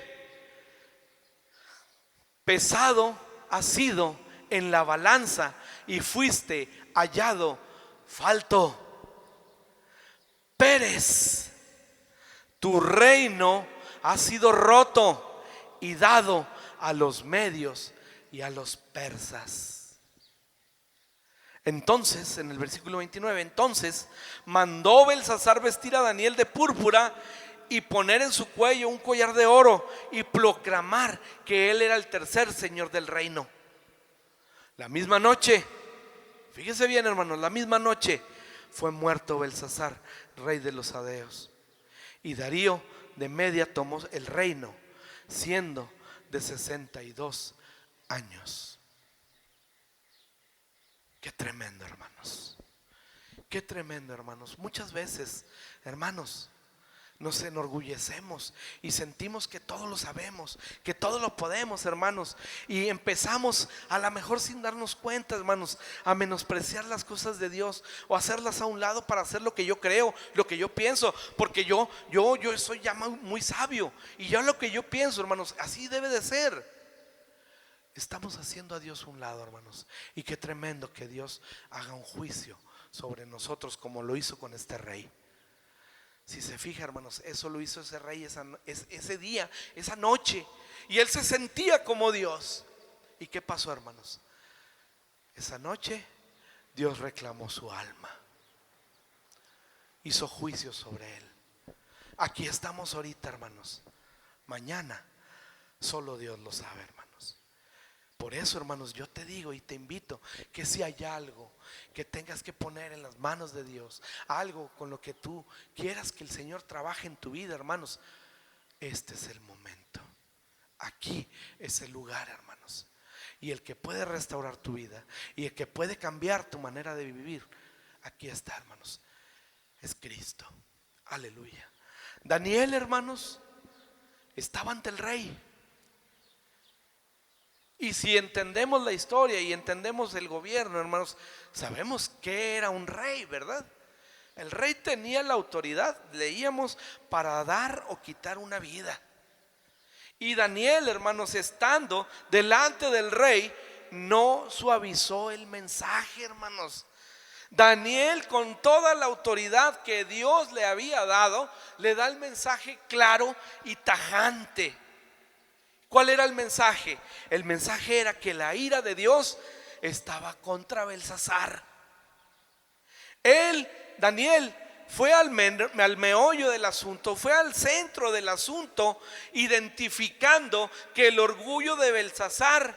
pesado has sido en la balanza y fuiste hallado falto. Pérez, tu reino ha sido roto y dado a los medios y a los persas. Entonces, en el versículo 29, entonces mandó Belsasar vestir a Daniel de púrpura y poner en su cuello un collar de oro y proclamar que él era el tercer señor del reino. La misma noche, fíjese bien, hermanos, la misma noche fue muerto Belsasar, rey de los sadeos, y Darío de Media tomó el reino, siendo de 62 años. Qué tremendo, hermanos. Qué tremendo, hermanos. Muchas veces, hermanos, nos enorgullecemos y sentimos que todo lo sabemos, que todo lo podemos, hermanos, y empezamos, a lo mejor sin darnos cuenta, hermanos, a menospreciar las cosas de Dios o hacerlas a un lado para hacer lo que yo creo, lo que yo pienso, porque yo soy ya muy sabio y yo lo que yo pienso, hermanos, así debe de ser. Estamos haciendo a Dios a un lado, hermanos, y qué tremendo que Dios haga un juicio sobre nosotros como lo hizo con este rey. Si se fija, hermanos, eso lo hizo ese rey ese día, esa noche, y él se sentía como Dios. ¿Y qué pasó, hermanos? Esa noche Dios reclamó su alma, hizo juicio sobre él. Aquí estamos ahorita, hermanos. Mañana solo Dios lo sabe, hermanos. Por eso, hermanos, yo te digo y te invito que si hay algo que tengas que poner en las manos de Dios, algo con lo que tú quieras que el Señor trabaje en tu vida, hermanos, este es el momento. Aquí es el lugar, hermanos. Y el que puede restaurar tu vida y el que puede cambiar tu manera de vivir, aquí está, hermanos, es Cristo. Aleluya. Daniel, hermanos, estaba ante el rey. Y si entendemos la historia y entendemos el gobierno, hermanos, sabemos que era un rey, ¿verdad? El rey tenía la autoridad, leíamos, para dar o quitar una vida. Y Daniel, hermanos, estando delante del rey, no suavizó el mensaje, hermanos. Daniel, con toda la autoridad que Dios le había dado, le da el mensaje claro y tajante. ¿Cuál era el mensaje? El mensaje era que la ira de Dios estaba contra Belsasar. Daniel, fue al meollo del asunto, fue al centro del asunto, identificando que el orgullo de Belsasar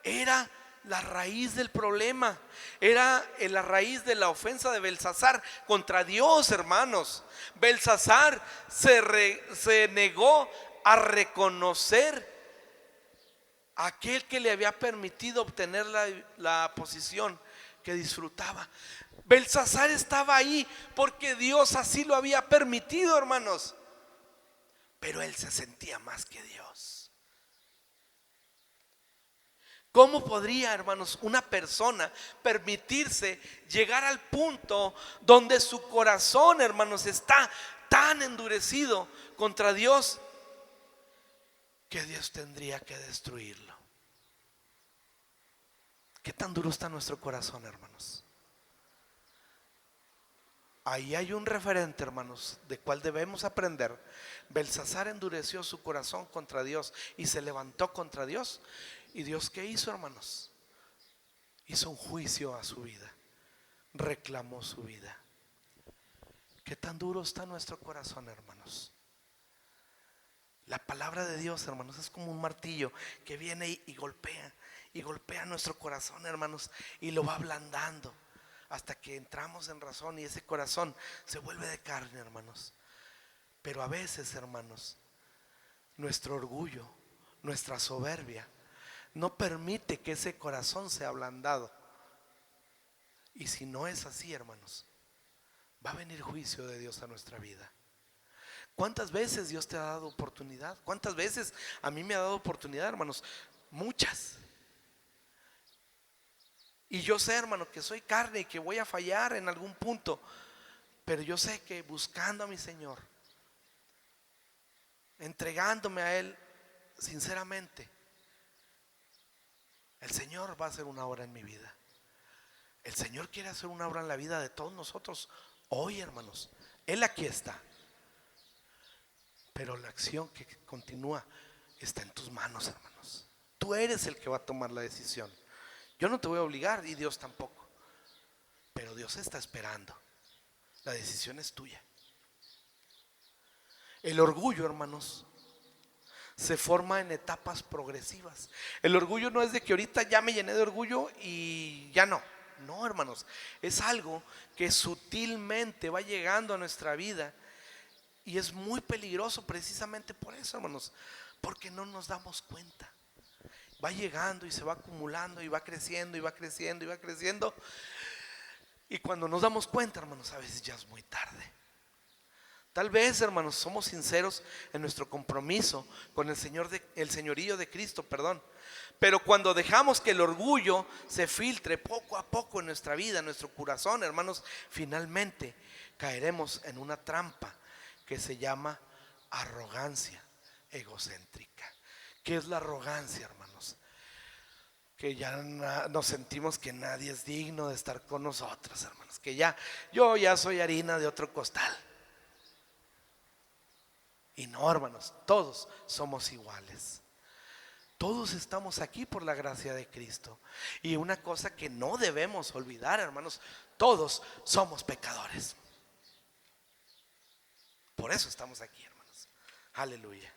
era la raíz del problema, era la raíz de la ofensa de Belsasar contra Dios, hermanos. Belsasar se negó a reconocer aquel que le había permitido obtener la posición que disfrutaba. Belsasar estaba ahí porque Dios así lo había permitido, hermanos. Pero él se sentía más que Dios. ¿Cómo podría, hermanos, una persona permitirse llegar al punto donde su corazón, hermanos, está tan endurecido contra Dios que Dios tendría que destruirlo? ¿Qué tan duro está nuestro corazón, hermanos? Ahí hay un referente, hermanos, de cual debemos aprender. Belsasar endureció su corazón contra Dios y se levantó contra Dios. ¿Y Dios qué hizo, hermanos? Hizo un juicio a su vida, reclamó su vida. ¿Qué tan duro está nuestro corazón, hermanos? La palabra de Dios, hermanos, es como un martillo que viene y golpea y golpea nuestro corazón, hermanos, y lo va ablandando hasta que entramos en razón y ese corazón se vuelve de carne, hermanos. Pero a veces, hermanos, nuestro orgullo, nuestra soberbia no permite que ese corazón sea ablandado. Y si no es así, hermanos, va a venir juicio de Dios a nuestra vida. ¿Cuántas veces Dios te ha dado oportunidad? ¿Cuántas veces a mí me ha dado oportunidad, hermanos? Muchas. Y yo sé, hermano, que soy carne y que voy a fallar en algún punto. Pero yo sé que buscando a mi Señor, entregándome a Él sinceramente, el Señor va a hacer una obra en mi vida. El Señor quiere hacer una obra en la vida de todos nosotros hoy, hermanos. Él aquí está. Pero la acción que continúa está en tus manos, hermanos. Tú eres el que va a tomar la decisión. Yo no te voy a obligar y Dios tampoco. Pero Dios está esperando. La decisión es tuya. El orgullo, hermanos, se forma en etapas progresivas. El orgullo no es de que ahorita ya me llené de orgullo y ya no. No, hermanos, es algo que sutilmente va llegando a nuestra vida y es muy peligroso precisamente por eso, hermanos, porque no nos damos cuenta. Va llegando y se va acumulando y va creciendo y va creciendo y va creciendo. Y cuando nos damos cuenta, hermanos, a veces ya es muy tarde. Tal vez, hermanos, somos sinceros en nuestro compromiso con el señorío de Cristo, perdón. Pero cuando dejamos que el orgullo se filtre poco a poco en nuestra vida, en nuestro corazón, hermanos, finalmente caeremos en una trampa que se llama arrogancia egocéntrica. ¿Qué es la arrogancia, hermanos? Que ya nos sentimos que nadie es digno de estar con nosotros, hermanos. Que yo ya soy harina de otro costal. Y no, hermanos, todos somos iguales. Todos estamos aquí por la gracia de Cristo. Y una cosa que no debemos olvidar, hermanos, todos somos pecadores. Por eso estamos aquí, hermanos. Aleluya.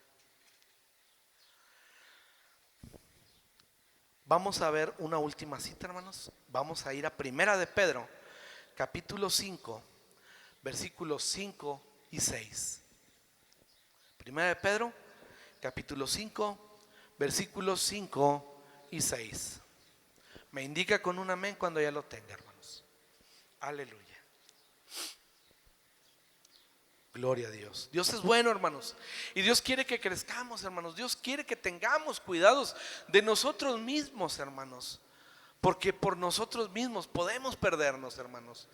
Vamos a ver una última cita, hermanos. Vamos a ir a Primera de Pedro, capítulo 5, versículos 5 y 6. Primera de Pedro, capítulo 5, versículos 5 y 6. Me indica con un amén cuando ya lo tenga, hermanos. Aleluya. Gloria a Dios. Dios es bueno, hermanos. Y Dios quiere que crezcamos, hermanos. Dios quiere que tengamos cuidados de nosotros mismos, hermanos. Porque por nosotros mismos podemos perdernos, hermanos.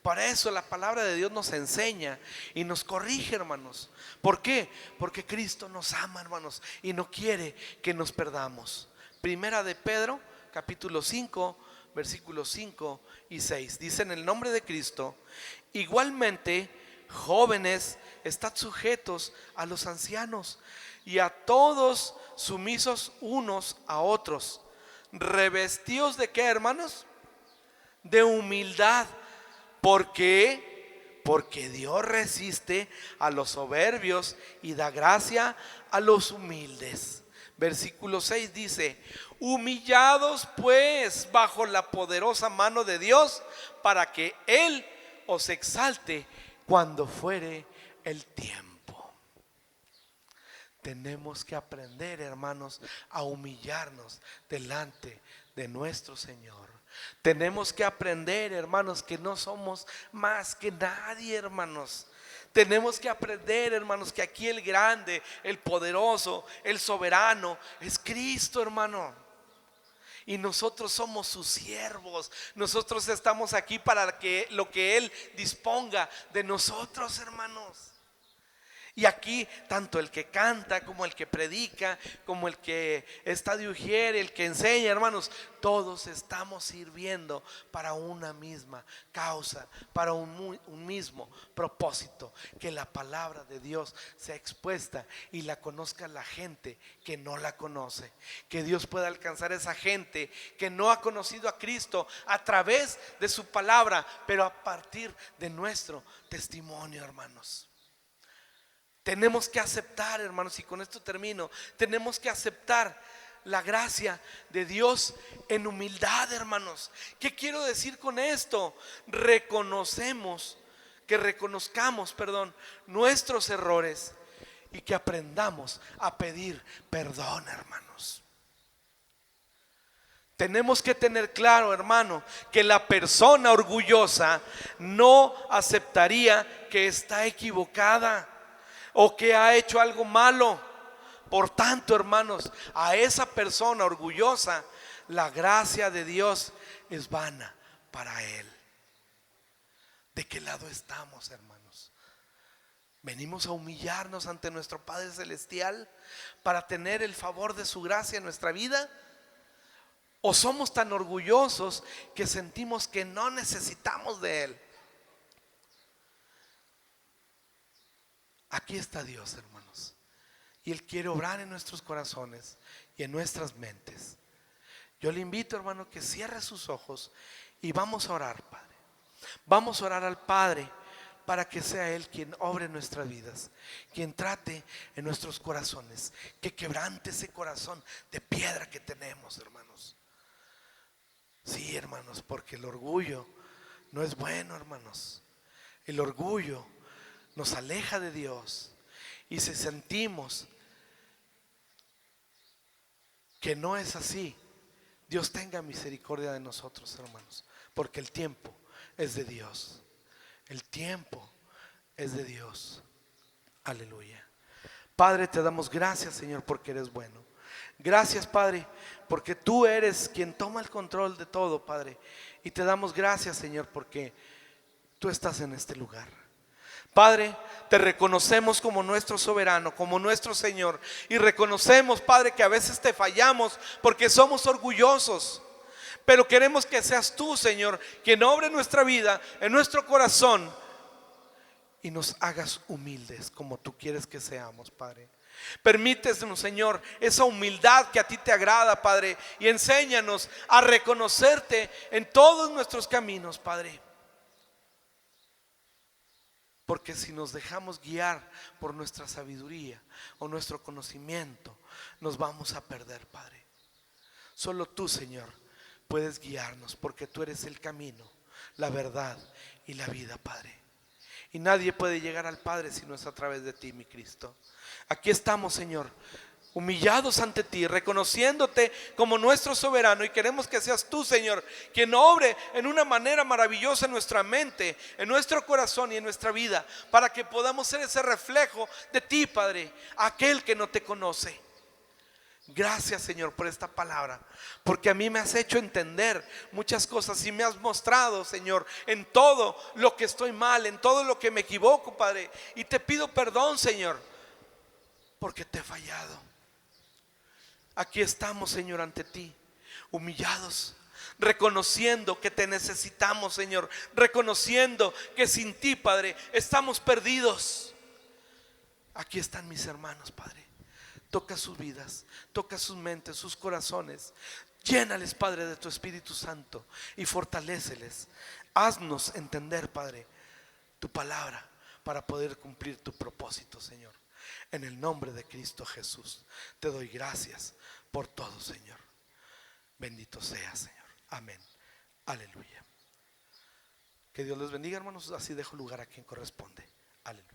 Para eso la palabra de Dios nos enseña y nos corrige, hermanos. ¿Por qué? Porque Cristo nos ama, hermanos, y no quiere que nos perdamos. Primera de Pedro, capítulo 5, versículos 5 y 6. Dice: en el nombre de Cristo, igualmente, jóvenes, estad sujetos a los ancianos y a todos sumisos unos a otros, revestidos de ¿qué, hermanos? De humildad. ¿Por qué? Porque Dios resiste a los soberbios y da gracia a los humildes. Versículo 6 dice: humillados pues bajo la poderosa mano de Dios, para que Él os exalte cuando fuere el tiempo. Tenemos que aprender, hermanos, a humillarnos delante de nuestro Señor. Tenemos que aprender, hermanos, que no somos más que nadie, hermanos. Tenemos que aprender, hermanos, que aquí el grande, el poderoso, el soberano es Cristo, hermano. Y nosotros somos sus siervos. Nosotros estamos aquí para que lo que Él disponga de nosotros, hermanos. Y aquí tanto el que canta como el que predica, como el que está de ujier, el que enseña, hermanos, todos estamos sirviendo para una misma causa, para un mismo propósito: que la palabra de Dios sea expuesta y la conozca la gente que no la conoce. Que Dios pueda alcanzar a esa gente que no ha conocido a Cristo a través de su palabra, pero a partir de nuestro testimonio, hermanos. Tenemos que aceptar, hermanos, y con esto termino, tenemos que aceptar la gracia de Dios en humildad, hermanos. ¿Qué quiero decir con esto? Reconozcamos, nuestros errores y que aprendamos a pedir perdón, hermanos. Tenemos que tener claro, hermano, que la persona orgullosa no aceptaría que está equivocada o que ha hecho algo malo. Por tanto, hermanos, a esa persona orgullosa, la gracia de Dios es vana para él. ¿De qué lado estamos, hermanos? ¿Venimos a humillarnos ante nuestro Padre Celestial para tener el favor de su gracia en nuestra vida? ¿O somos tan orgullosos que sentimos que no necesitamos de Él? Aquí está Dios, hermanos, y Él quiere obrar en nuestros corazones y en nuestras mentes. Yo le invito, hermano, que cierre sus ojos y vamos a orar, Padre. Vamos a orar al Padre para que sea Él quien obre en nuestras vidas, quien trate en nuestros corazones, que quebrante ese corazón de piedra que tenemos, hermanos. Sí, hermanos, porque el orgullo no es bueno, hermanos. El orgullo nos aleja de Dios. Y si sentimos que no es así, Dios tenga misericordia de nosotros, hermanos, porque el tiempo es de Dios. El tiempo es de Dios. Aleluya. Padre, te damos gracias, Señor, porque eres bueno. Gracias, Padre, porque tú eres quien toma el control de todo, Padre. Y te damos gracias, Señor, porque tú estás en este lugar. Padre, te reconocemos como nuestro soberano, como nuestro Señor. Y reconocemos, Padre, que a veces te fallamos porque somos orgullosos. Pero queremos que seas tú, Señor, quien obre en nuestra vida, en nuestro corazón, y nos hagas humildes como tú quieres que seamos, Padre. Permítenos, Señor, esa humildad que a ti te agrada, Padre, y enséñanos a reconocerte en todos nuestros caminos, Padre. Porque si nos dejamos guiar por nuestra sabiduría o nuestro conocimiento, nos vamos a perder, Padre. Solo tú, Señor, puedes guiarnos, porque tú eres el camino, la verdad y la vida, Padre. Y nadie puede llegar al Padre si no es a través de ti, mi Cristo. Aquí estamos, Señor, humillados ante ti, reconociéndote como nuestro soberano, y queremos que seas tú, Señor, quien obre en una manera maravillosa en nuestra mente, en nuestro corazón y en nuestra vida, para que podamos ser ese reflejo de ti, Padre, aquel que no te conoce. Gracias, Señor, por esta palabra, porque a mí me has hecho entender muchas cosas y me has mostrado, Señor, en todo lo que estoy mal, en todo lo que me equivoco, Padre. Y te pido perdón, Señor, porque te he fallado. Aquí estamos, Señor, ante ti, humillados, reconociendo que te necesitamos, Señor, reconociendo que sin ti, Padre, estamos perdidos. Aquí están mis hermanos, Padre. Toca sus vidas, toca sus mentes, sus corazones. Llénales, Padre, de tu Espíritu Santo y fortaléceles. Haznos entender, Padre, tu palabra para poder cumplir tu propósito, Señor. En el nombre de Cristo Jesús te doy gracias por todo, Señor. Bendito sea, Señor. Amén. Aleluya. Que Dios les bendiga, hermanos. Así dejo lugar a quien corresponde. Aleluya.